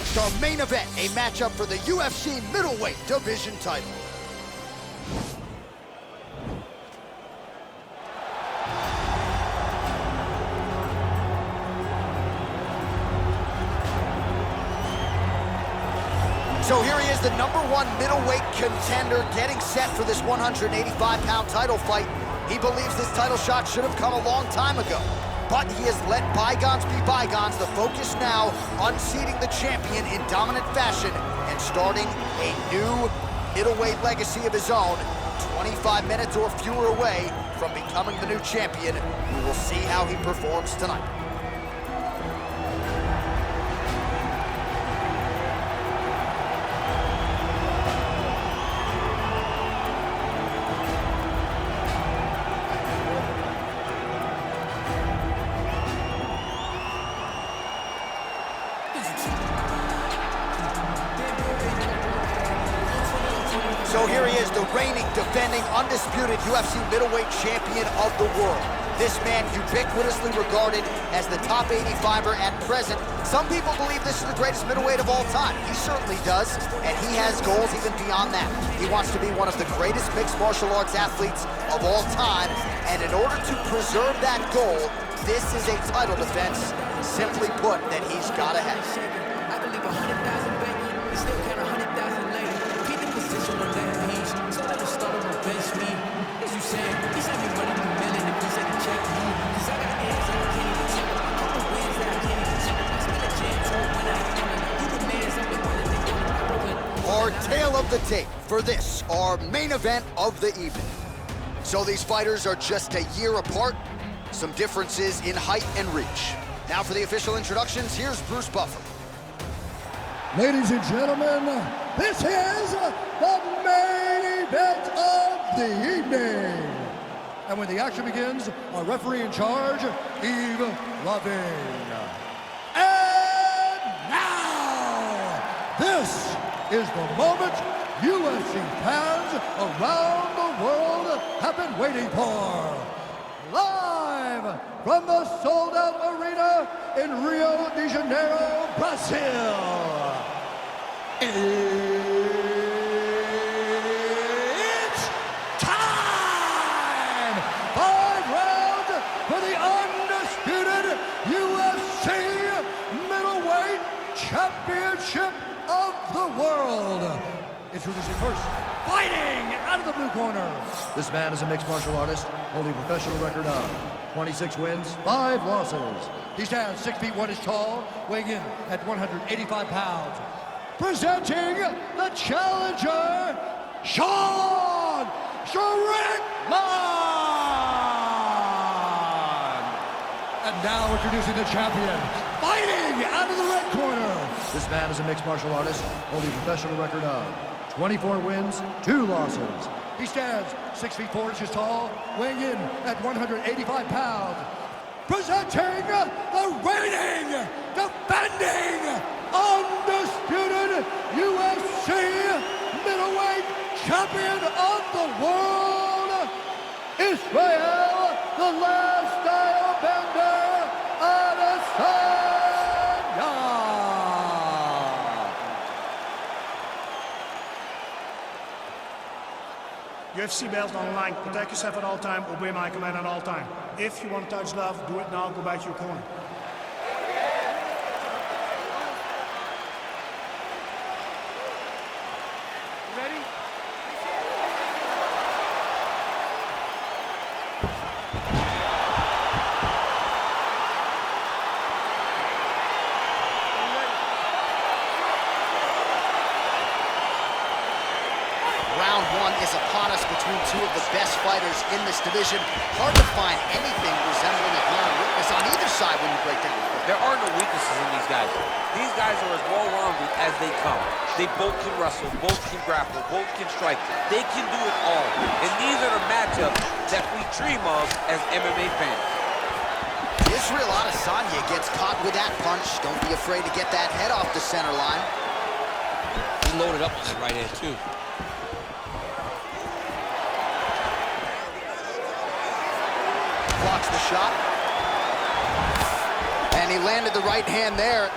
next, our main event, a matchup for the UFC middleweight division title. So here he is, the #1 middleweight contender, getting set for this 185-pound title fight. He believes this title shot should have come a long time ago, but he has let bygones be bygones. The focus now, unseating the champion in dominant fashion and starting a new middleweight legacy of his own. 25 minutes or fewer away from becoming the new champion. We will see how he performs tonight. So here he is, the reigning, defending, undisputed UFC middleweight champion of the world. This man ubiquitously regarded as the top 85er at present. Some people believe this is the greatest middleweight of all time. He certainly does, and he has goals even beyond that. He wants to be one of the greatest mixed martial arts athletes of all time, and in order to preserve that goal, this is a title defense, simply put, that he's got to have. I believe 100,000 baby, we still count 100,000 later. Keep the position on that page, so let us start on the bench me. As you said, he sent me money through million if he said to check me. Cause I got hands that I can't even check. A couple wins that I can't even check. I spent a chance to when I ain't coming. You the man's up and running, they going to Brooklyn. Our tale of the tape for this, our main event of the evening. So these fighters are just a year apart, some differences in height and reach. Now for the official introductions, here's Bruce Buffer. Ladies and gentlemen, this is the main event of the evening. And when the action begins, our referee in charge, Yves Lavigne. And now, this is the moment UFC fans around the world have been waiting for. Live from the sold-out arena in Rio de Janeiro, Brazil. It's time! 5 rounds for the undisputed UFC middleweight championship of the world. Introducing first, fighting out of the blue corner. This man is a mixed martial artist, holding a professional record of 26 wins, 5 losses. He stands 6 feet 1 inch tall, weighing in at 185 pounds. Presenting the challenger, Strickland. And now introducing the champion, fighting out of the red corner. This man is a mixed martial artist, holding a professional record of 24 wins, 2 losses. He stands 6 feet 4 inches tall, weighing in at 185 pounds. Presenting the reigning, defending, undisputed UFC middleweight champion of the world, Israel, the last style bender, Adesanya. UFC belt online. Protect yourself at all time. Obey my command at all time. If you want to touch love, do it now. Go back to your corner. Ready? Round 1 is upon us between two of the best fighters in this division. Hard to find anything resembling a ground weakness on either side when you break down the field. There are no weaknesses in these guys. These guys are as well-rounded as they come. They both can wrestle, both can grapple, both can strike. They can do it all. And these are the matchups that we dream of as MMA fans. Israel Adesanya gets caught with that punch. Don't be afraid to get that head off the center line. He loaded up on that right hand, too. Blocks the shot. And he landed the right hand there.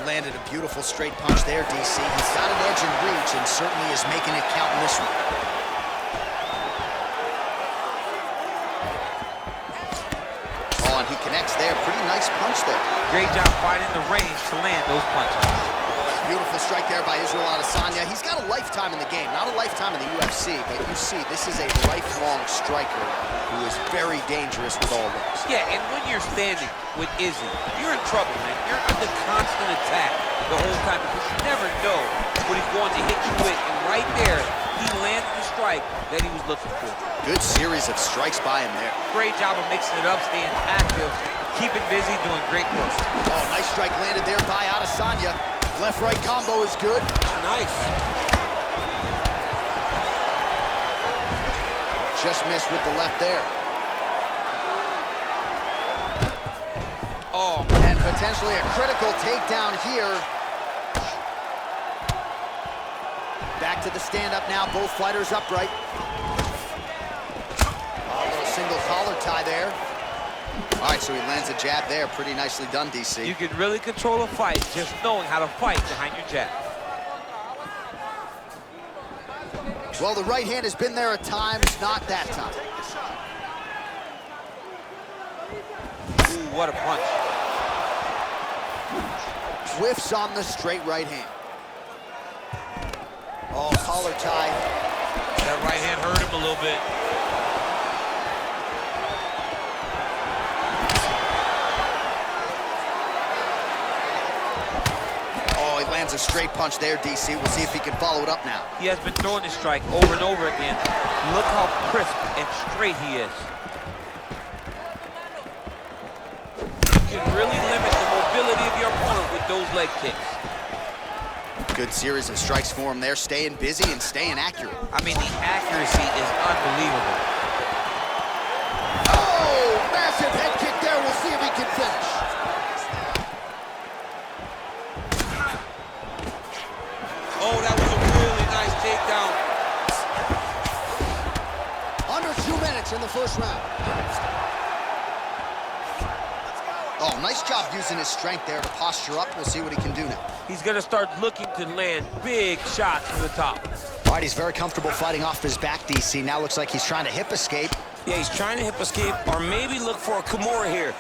landed a beautiful straight punch there, DC. He's got an edge in reach and certainly is making it count in this one. Oh, and he connects there. Pretty nice punch there. Great job finding the range to land those punches. Beautiful strike there by Israel Adesanya. He's got a lifetime in the game, not a lifetime in the UFC, but you see, this is a lifelong striker who is very dangerous with all those. Yeah, and when you're standing with Izzy, you're in trouble, man. You're under constant attack the whole time because you never know what he's going to hit you with. And right there, he landed the strike that he was looking for. Good series of strikes by him there. Great job of mixing it up, staying active, keeping busy, doing great work. Oh, nice strike landed there by Adesanya. Left-right combo is good. Nice. Just missed with the left there. Oh. And potentially a critical takedown here. Back to the stand-up now, both fighters upright. A little single collar tie there. All right, so he lands a jab there. Pretty nicely done, DC. You can really control a fight just knowing how to fight behind your jab. Well, the right hand has been there at times, not that time. Ooh, what a punch. Whiffs on the straight right hand. Oh, collar tie. That right hand hurt him a little bit. Lands a straight punch there, DC. We'll see if he can follow it up now. He has been throwing this strike over and over again. Look how crisp and straight he is. You can really limit the mobility of your opponent with those leg kicks. Good series of strikes for him there, staying busy and staying accurate. I mean, the accuracy is unbelievable. Oh, massive head kick there. We'll see if he can finish. Oh, that was a really nice takedown. Under 2 minutes in the first round. Oh, nice job using his strength there to posture up. We'll see what he can do now. He's going to start looking to land big shots from the top. All right, he's very comfortable fighting off his back, DC. Now looks like he's trying to hip escape. Yeah, he's trying to hip escape or maybe look for a Kimura here.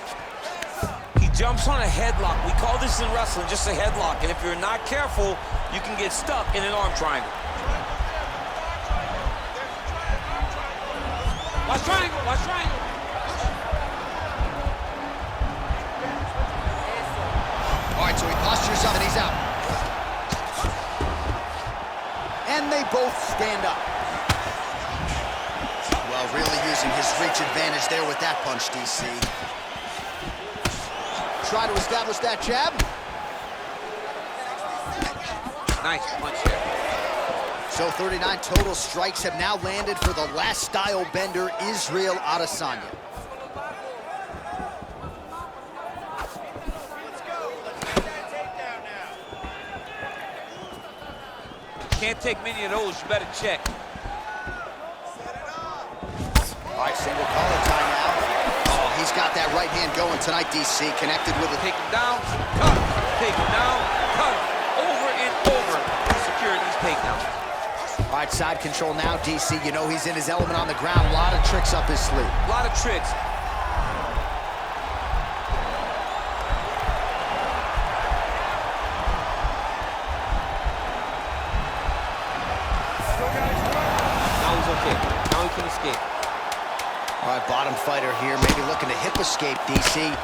He jumps on a headlock. We call this in wrestling just a headlock. And if you're not careful, you can get stuck in an arm triangle. Watch triangle, watch triangle. All right, so he postures up and he's out. And they both stand up. Well, really using his reach advantage there with that punch, DC. Try to establish that jab. Nice punch here. So 39 total strikes have now landed for the last style bender, Israel Adesanya. Can't take many of those, you better check. All right, single collar tie now. Oh, he's got that right hand going tonight, DC, connected with it. Take him down, cut, take him down, cut, over and over to secure these takedowns. All right, side control now, DC. You know he's in his element on the ground. A lot of tricks up his sleeve. A lot of tricks. Now he's okay. Now he can escape. All right, bottom fighter here, maybe looking to hip escape, DC.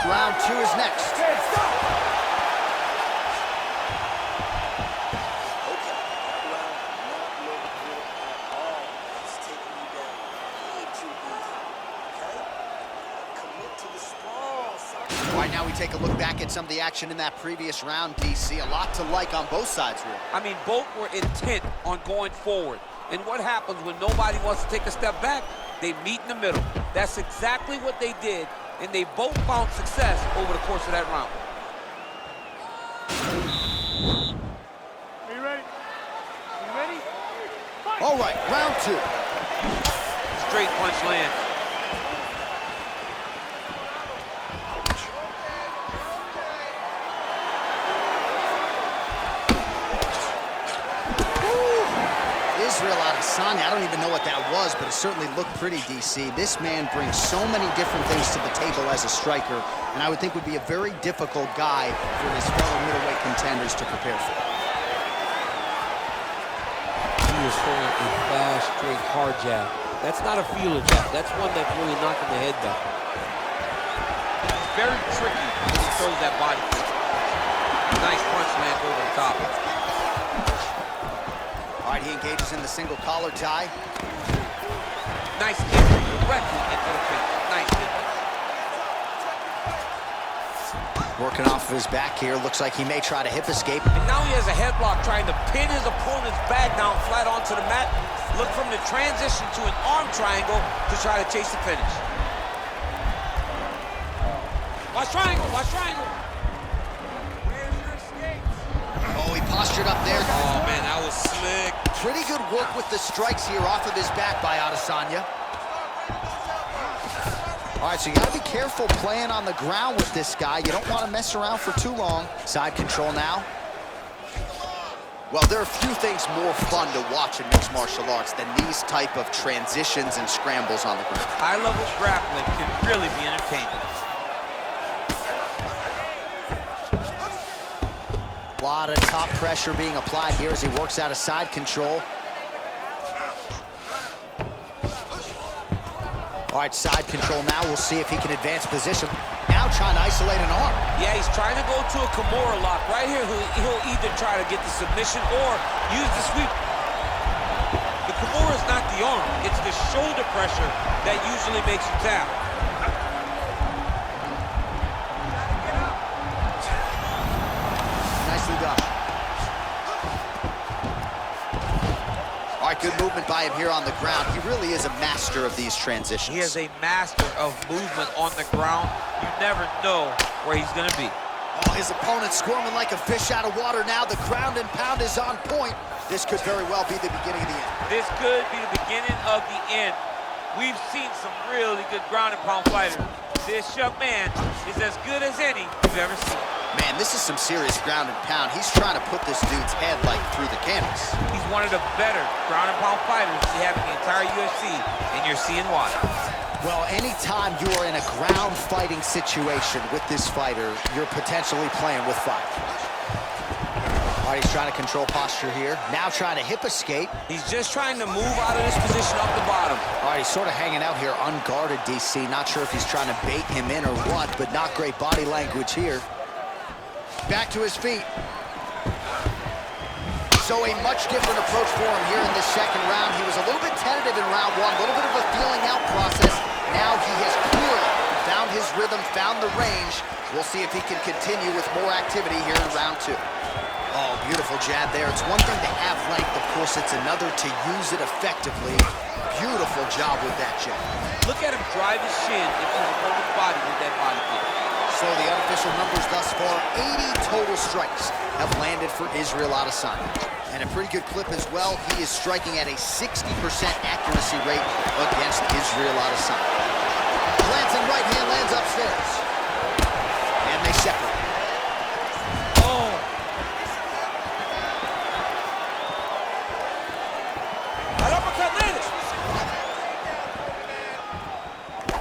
Round 2 is next. All right, now we take a look back at some of the action in that previous round, DC. A lot to like on both sides, really. I mean, both were intent on going forward. And what happens when nobody wants to take a step back? They meet in the middle. That's exactly what they did, and they both found success over the course of that round. Are you ready? Are you ready? Fight! All right, round 2. Straight punch lands. Israel Adesanya, I don't even know what that was, but it certainly looked pretty, DC. This man brings so many different things to the table as a striker, and I would think would be a very difficult guy for his fellow middleweight contenders to prepare for. He is throwing a fast, straight, hard jab. That's not a feeler jab. That's one that's really knocking the head back. It's very tricky when he throws that body kick. Nice punch lands over the top. All right, he engages in the single collar tie. Nice entry directly into the face. Nice entry. Working off of his back here. Looks like he may try to hip escape. And now he has a headlock trying to pin his opponent's back down flat onto the mat. Look from the transition to an arm triangle to try to chase the finish. Watch triangle, watch triangle. Oh, he postured up there. Oh, man, that was slick. Pretty good work with the strikes here off of his back by Adesanya. All right, so you got to be careful playing on the ground with this guy. You don't want to mess around for too long. Side control now. Well, there are few things more fun to watch in mixed martial arts than these type of transitions and scrambles on the ground. High-level grappling can really be entertaining. A lot of top pressure being applied here as he works out of side control. All right, side control now. We'll see if he can advance position. Now trying to isolate an arm. Yeah, he's trying to go to a Kimura lock. Right here, he'll either try to get the submission or use the sweep. The Kimura is not the arm. It's the shoulder pressure that usually makes you tap. Nicely done. All right, good movement by him here on the ground. He really is a master of these transitions. He is a master of movement on the ground. You never know where he's going to be. Oh, his opponent's squirming like a fish out of water now. The ground and pound is on point. This could very well be the beginning of the end. This could be the beginning of the end. We've seen some really good ground and pound fighters. This young man is as good as any you've ever seen. Man, this is some serious ground and pound. He's trying to put this dude's head like through the canvas. He's one of the better ground and pound fighters we have in the entire UFC, and you're seeing why. Well, anytime you are in a ground fighting situation with this fighter, you're potentially playing with fire. All right, he's trying to control posture here. Now trying to hip escape. He's just trying to move out of this position up the bottom. All right, he's sort of hanging out here unguarded, DC. Not sure if he's trying to bait him in or what, but not great body language here. Back to his feet. So a much different approach for him here in this second round. He was a little bit tentative in round one, a little bit of a feeling out process. Now he has clearly found his rhythm, found the range. We'll see if he can continue with more activity here in round two. Oh, beautiful jab there. It's one thing to have length, of course, it's another to use it effectively. Beautiful job with that jab. Look at him drive his shin into his opponent's body with that body kick. So the unofficial numbers thus far, 80 total strikes have landed for Israel Adesanya. And a pretty good clip as well. He is striking at a 60% accuracy rate against Israel Adesanya. Glancing right hand lands upstairs. And they separate. Oh!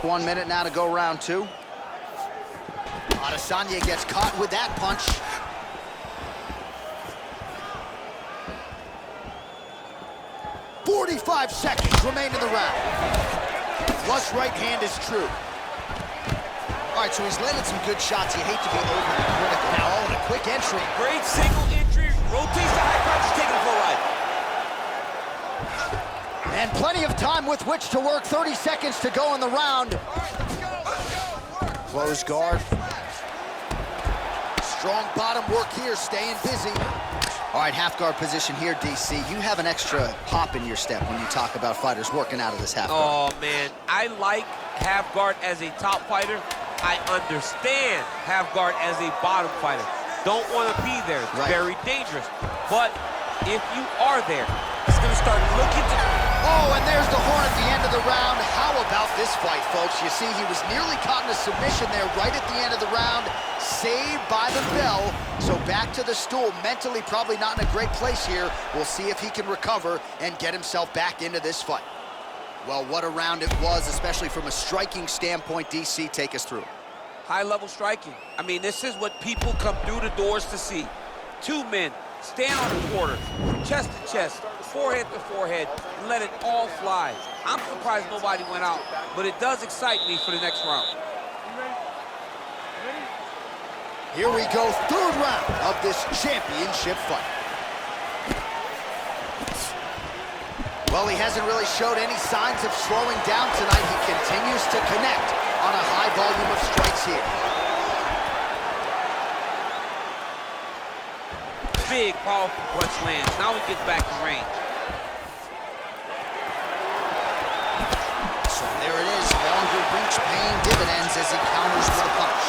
1 minute now to go round two. Adesanya gets caught with that punch. "45 seconds remain in the round. Flush right hand is true. All right, so he's landed some good shots. You hate to be overly critical. Now, oh, and a quick entry. Great single entry, rotates the high punch, taking it for a ride. And plenty of time with which to work. 30 seconds to go in the round. Close guard. Strong bottom work here, staying busy. All right, half guard position here, DC. You have an extra pop in your step when you talk about fighters working out of this half guard. Oh, man, I like half guard as a top fighter. I understand half guard as a bottom fighter. Don't want to be there. It's very dangerous. But if you are there, it's going to start looking to... Oh, and there's the horn at the end of the round. How about this fight, folks? You see, he was nearly caught in a submission there right at the end of the round. saved by the bell. So back to the stool, mentally probably not in a great place here. We'll see if he can recover and get himself back into this fight. Well, what a round it was, especially from a striking standpoint. DC, take us through. High-level striking. I mean, this is what people come through the doors to see. Two men stand on the quarter, chest to chest, forehead to forehead, and let it all fly. I'm surprised nobody went out, but it does excite me for the next round. Here we go, third round of this championship fight. Well, he hasn't really showed any signs of slowing down tonight. He continues to connect on a high volume of strikes here. Big, powerful punch lands. Now he gets back to range. So there it is, longer reach paying dividends as he counters with a punch.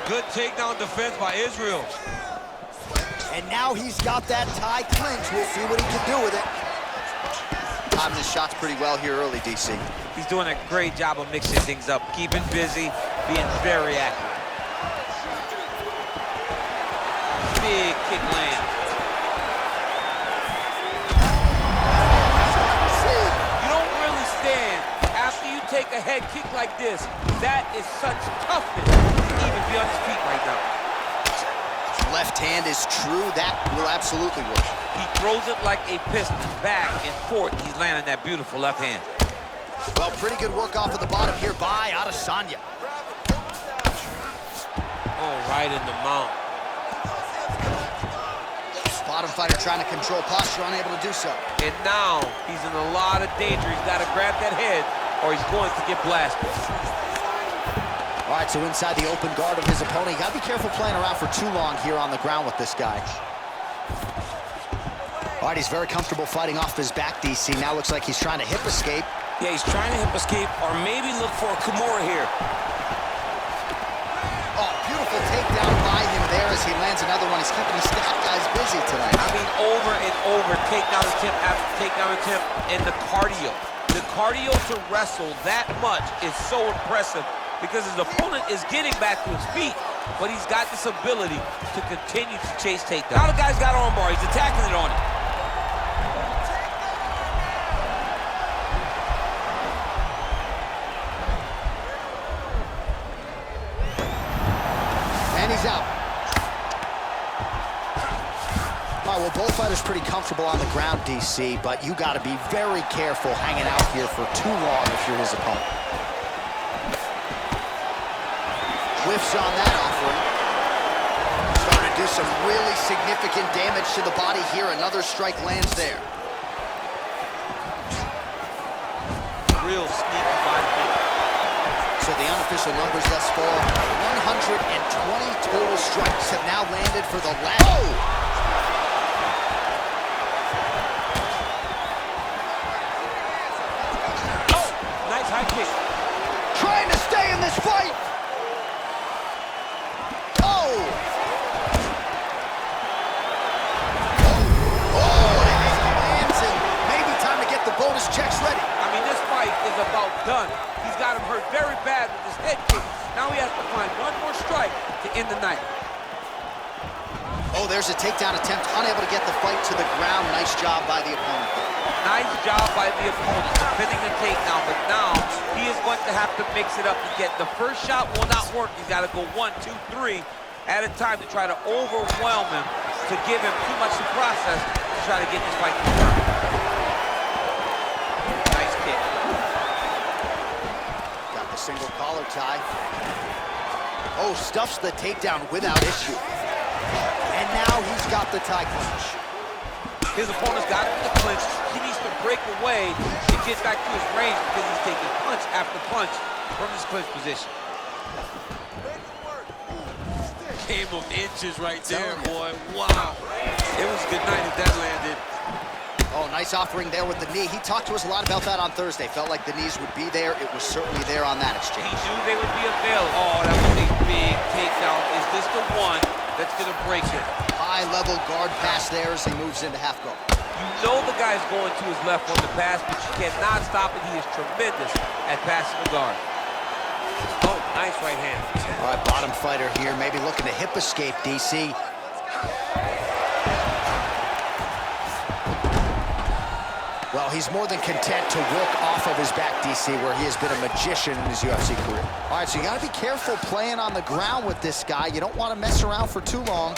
Good takedown defense by Israel. And now he's got that tie clinch. We'll see what he can do with it. Timing his shots pretty well here early, DC. He's doing a great job of mixing things up, keeping busy, being very accurate. Big kick land. You don't really stand after you take a head kick like this. That is such toughness to even be on his feet right now. Left hand is true. That will absolutely work. He throws it like a piston, back and forth. He's landing that beautiful left hand. Well, pretty good work off of the bottom here by Adesanya. Oh, right in the mount. Bottom fighter trying to control posture, unable to do so. And now he's in a lot of danger. He's got to grab that head or he's going to get blasted. All right, so inside the open guard of his opponent. You got to be careful playing around for too long here on the ground with this guy. All right, he's very comfortable fighting off his back, DC. Now looks like he's trying to hip escape. Yeah, he's trying to hip escape or maybe look for a Kimura here. Oh, beautiful takedown by him there as he lands another one. He's keeping his guys busy tonight. I mean, over and over, takedown attempt after takedown attempt, and the cardio. The cardio to wrestle that much is so impressive because his opponent is getting back to his feet, but he's got this ability to continue to chase takedowns. Now the guy's got armbar. He's attacking it on him. And he's out. All right, well, both fighters pretty comfortable on the ground, DC, but you got to be very careful hanging out here for too long if you're his opponent. Whiffs on that offering. Starting to do some really significant damage to the body here. Another strike lands there. Real sneaky body kick. So the unofficial numbers thus far, 120 total strikes have now landed for the last. Oh! Oh, nice high kick. Trying to stay in this fight. Oh! Oh, and he lands, and maybe time to get the bonus checks ready. I mean, this fight is about done. He's got him hurt very bad with his head kick. Now he has to find one more strike to end the night. Oh, there's a takedown attempt, unable to get the fight to the ground. Nice job by the opponent. Nice job by the opponent defending the takedown, but now he is going to have to mix it up to get the first shot will not work. He's got to go 1, 2, 3 at a time to try to overwhelm him, to give him too much to process to try to get this fight to the ground. Nice kick. Got the single collar tie. Oh, stuffs the takedown without issue. And now he's got the tie clinch. His opponent's got him in the clinch. He needs to break away and get back to his range because he's taking punch after punch from his clinch position. Game of inches right there, boy. Wow. It was a good night if that landed. Oh, nice offering there with the knee. He talked to us a lot about that on Thursday. Felt like the knees would be there. It was certainly there on that exchange. He knew they would be available. Oh, that was a big takedown. Is this the one that's going to break it? High-level guard pass there as he moves into half guard. You know the guy's going to his left on the pass, but you cannot stop it. He is tremendous at passing the guard. Oh, nice right hand. All right, bottom fighter here, maybe looking to hip escape, DC. Well, he's more than content to work off of his back, DC, where he has been a magician in his UFC career. All right, so you got to be careful playing on the ground with this guy. You don't want to mess around for too long.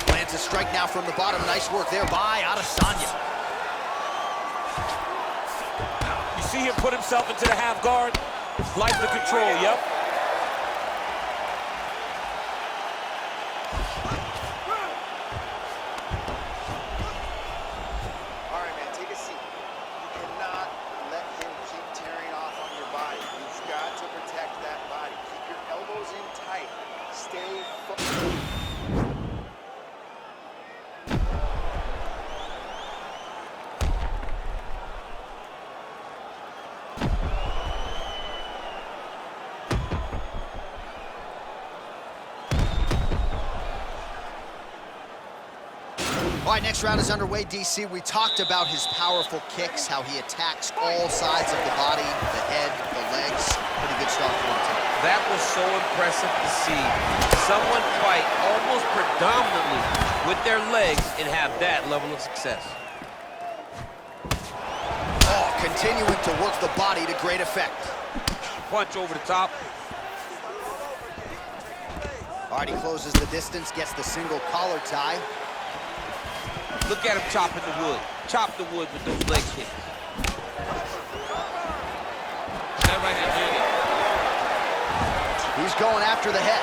Lands a strike now from the bottom. Nice work there by Adesanya. You see him put himself into the half guard? Like the control, yep. All right, man, take a seat. You cannot let him keep tearing off on your body. You've got to protect that body. Keep your elbows in tight. Stay focused. All right, next round is underway, DC. We talked about his powerful kicks, how he attacks all sides of the body, the head, the legs. Pretty good start for him today. That was so impressive to see. Someone fight almost predominantly with their legs and have that level of success. Oh, continuing to work the body to great effect. Punch over the top. All right, he closes the distance, gets the single collar tie. Look at him chopping the wood. Chop the wood with those leg kicks. That right hand, He's going after the head.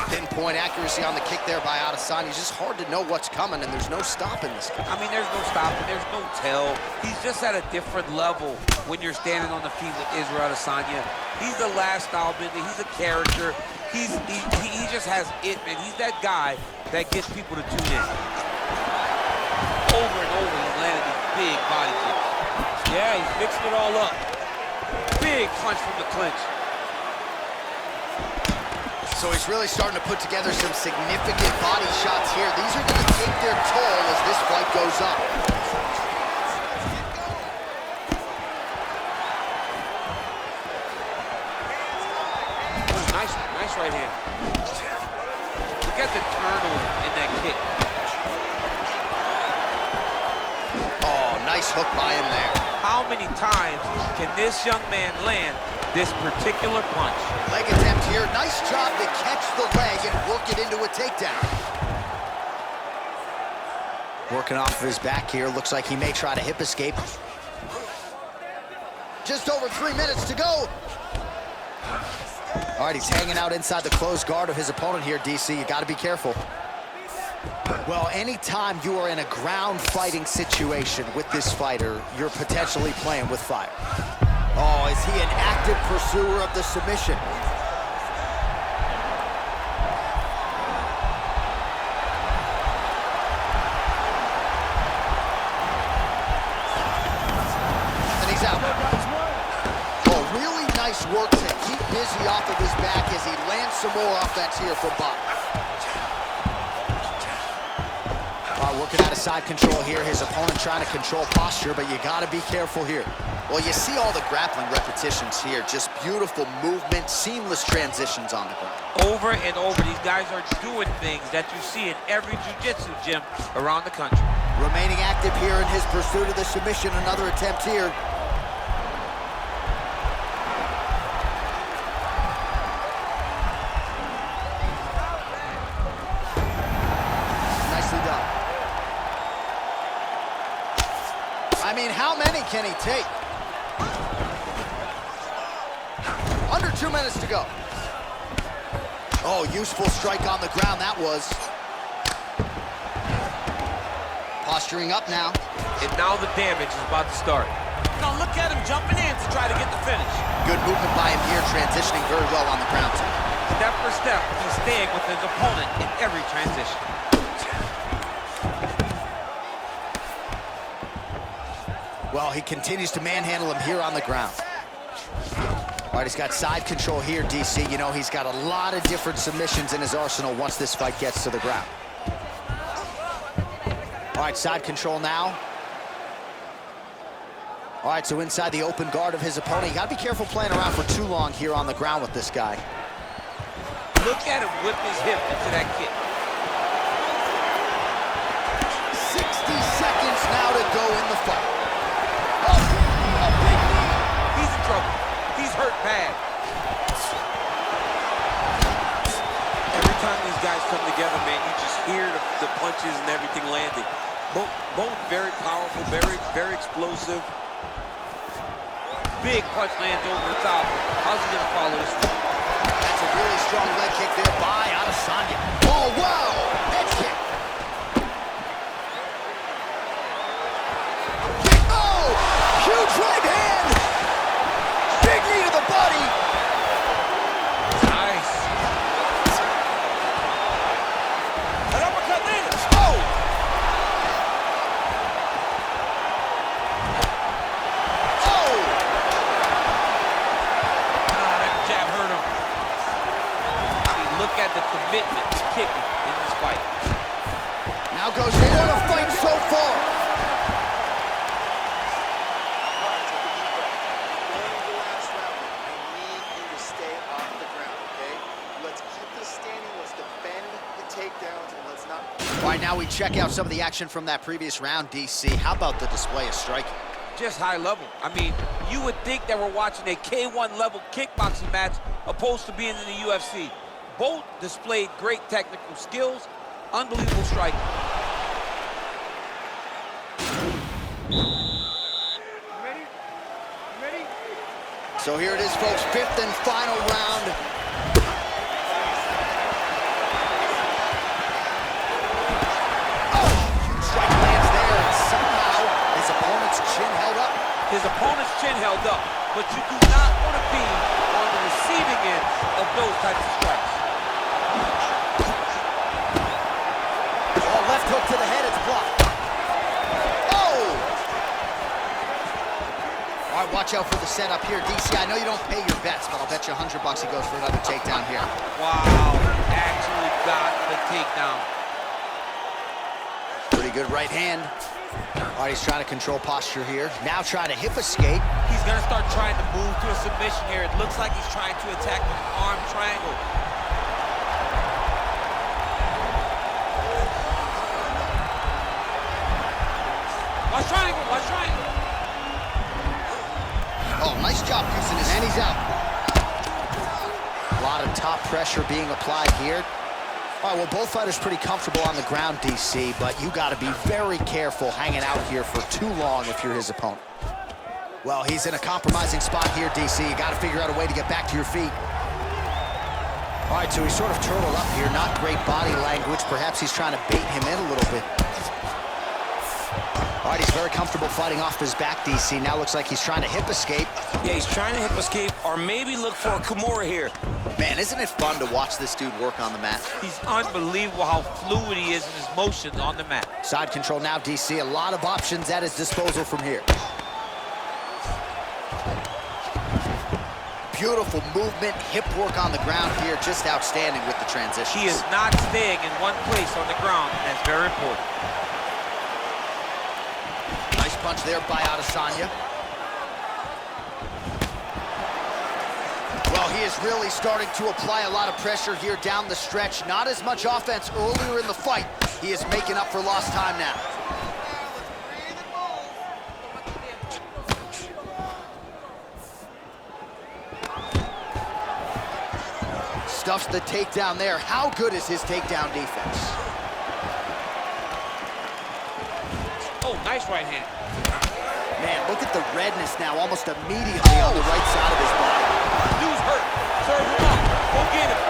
Pinpoint accuracy on the kick there by Adesanya. It's just hard to know what's coming, and there's no stopping this guy. I mean, there's no stopping, there's no tell. He's just at a different level when you're standing on the feet with Israel Adesanya. He's the last style bender, he's a character. He just has it, man. He's that guy that gets people to tune in. Over and over, he's landed these big body kicks. Yeah, he's mixing it all up. Big punch from the clinch. So he's really starting to put together some significant body shots here. These are going to take their toll as this fight goes on. Nice right hand. Look at the turnover in that kick. Oh, nice hook by him there. How many times can this young man land this particular punch? Leg attempt here. Nice job to catch the leg and work it into a takedown. Working off of his back here. Looks like he may try to hip escape. Just over 3 minutes to go. All right, he's hanging out inside the closed guard of his opponent here, DC. You got to be careful. Well, anytime you are in a ground fighting situation with this fighter, you're potentially playing with fire. Oh, is he an active pursuer of the submission? And he's out. Oh, really nice work to keep busy off of his back as he lands some more offense here from bottom. Working out of side control here. His opponent trying to control posture, but you got to be careful here. Well, you see all the grappling repetitions here. Just beautiful movement, seamless transitions on the ground. Over and over, these guys are doing things that you see in every jiu-jitsu gym around the country. Remaining active here in his pursuit of the submission. Another attempt here. Nicely done. I mean, how many can he take? Under 2 minutes to go. Oh, useful strike on the ground, that was. Posturing up now. And now the damage is about to start. Now look at him jumping in to try to get the finish. Good movement by him here, transitioning very well on the ground. Step for step, he's staying with his opponent in every transition. Well, Well, he continues to manhandle him here on the ground. All right, he's got side control here, DC. You know, he's got a lot of different submissions in his arsenal once this fight gets to the ground. All right, side control now. All right, so inside the open guard of his opponent. You gotta be careful playing around for too long here on the ground with this guy. Look at him whip his hip into that kick. 60 seconds now to go in the fight. Oh, a big knee. He's in trouble. He's hurt bad. Every time these guys come together, man, you just hear the punches and everything landing. Both very powerful, very explosive. Big punch lands over the top. How's he gonna follow this one? That's a really strong leg kick there by Adesanya. Oh, wow! Head kick. Oh! Huge right hand! Big knee to the body! Nice. An uppercut lands. Oh! Oh! That jab hurt him. I mean, look at the commitment to kicking in this fight. Now goes in on a fight so far. All right, take a deep breath. Going into the last round, I need you to stay off the ground, okay? Let's keep this standing. Let's defend the takedowns, and let's not... All right, now we check out some of the action from that previous round, DC. How about the display of striking? Just high level. I mean, you would think that we're watching a K1 level kickboxing match opposed to being in the UFC. Both displayed great technical skills, unbelievable striking. So here it is, folks, fifth and final round. Oh, huge strike lands there, and somehow his opponent's chin held up. His opponent's chin held up, but you do not want to be on the receiving end of those types of strikes. Oh, left hook to the head, it's blocked. Oh! All right, watch out for the setup here, DC. I know you don't pay your bets, but I'll bet you $100 he goes for another takedown here. Wow, actually got the takedown. Pretty good right hand. All right, he's trying to control posture here. Now trying to hip escape. He's gonna start trying to move to a submission here. It looks like he's trying to attack with an arm triangle. Watch triangle, watch triangle. Oh, nice job using his hand. He's out. A lot of top pressure being applied here. All right, well, both fighters pretty comfortable on the ground, DC, but you got to be very careful hanging out here for too long if you're his opponent. Well, he's in a compromising spot here, DC. You got to figure out a way to get back to your feet. All right, so he's sort of turtled up here. Not great body language. Perhaps he's trying to bait him in a little bit. All right, he's very comfortable fighting off his back, DC. Now looks like he's trying to hip escape. Yeah, he's trying to hip escape or maybe look for a Kimura here. Man, isn't it fun to watch this dude work on the mat? He's unbelievable how fluid he is in his motions on the mat. Side control now, DC. A lot of options at his disposal from here. Beautiful movement, hip work on the ground here. Just outstanding with the transitions. He is not staying in one place on the ground, and that's very important. Nice punch there by Adesanya. Well, he is really starting to apply a lot of pressure here down the stretch. Not as much offense earlier in the fight. He is making up for lost time now. Stuffs the takedown there. How good is his takedown defense? Oh, nice right hand. Man, look at the redness now, almost immediately on the right side of his body. Dude's hurt. Serve him up. Go get him.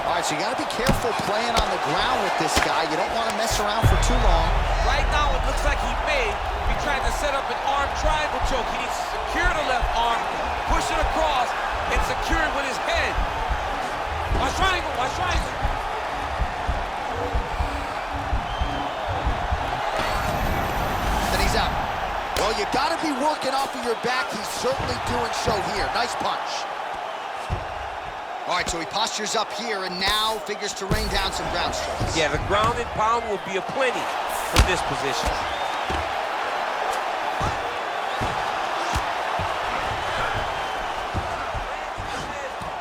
All right, so you got to be careful playing on the ground with this guy. You don't want to mess around for too long. Right now, it looks like he may be trying to set up an arm triangle choke. He needs to secure the left arm, push it across, and secure it with his head. Watch triangle, watch triangle. Then he's out. Well, you got to be working off of your back. He's certainly doing so here. Nice punch. All right, so he postures up here and now figures to rain down some ground strikes. Yeah, the ground and pound will be aplenty from this position.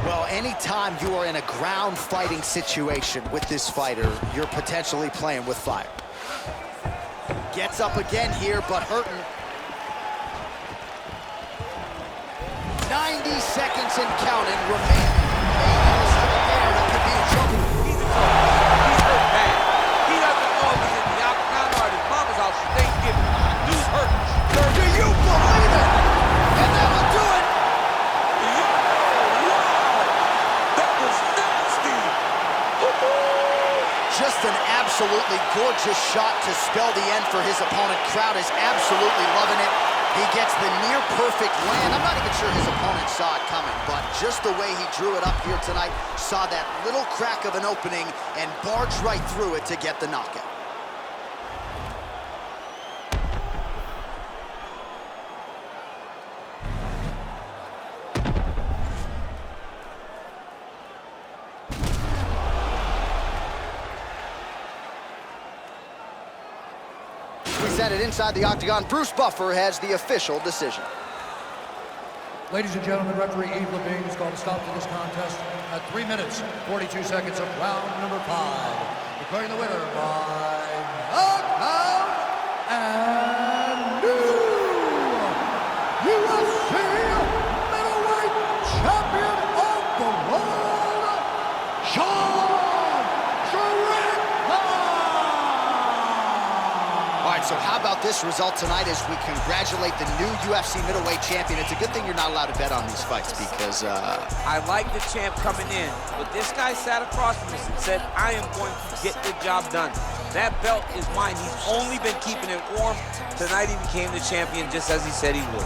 Well, anytime you are in a ground fighting situation with this fighter, you're potentially playing with fire. Gets up again here, but hurting. 90 seconds and counting remaining. That could be in trouble. He's in trouble. He's hurt bad. He doesn't know if he's in the octagon or at his mama's house for Thanksgiving. Dude's hurt. Do you believe it? And that'll do it. Just an absolutely gorgeous shot to spell the end for his opponent. Crowd is absolutely loving it. He gets the near-perfect land. I'm not even sure his opponent saw it coming, but just the way he drew it up here tonight, saw that little crack of an opening and barged right through it to get the knockout. Presented inside the octagon, Bruce Buffer has the official decision. Ladies and gentlemen, referee Yves Levine has called a stop to this contest at 3 minutes, 42 seconds of round number 5. Declaring the winner by knockout and new UFC middleweight champion of the world, Strickland! All right, so how about this result tonight as we congratulate the new UFC middleweight champion? It's a good thing you're not allowed to bet on these fights because, I like the champ coming in, but this guy sat across from us and said, I am going to get the job done. That belt is mine. He's only been keeping it warm. Tonight he became the champion just as he said he would.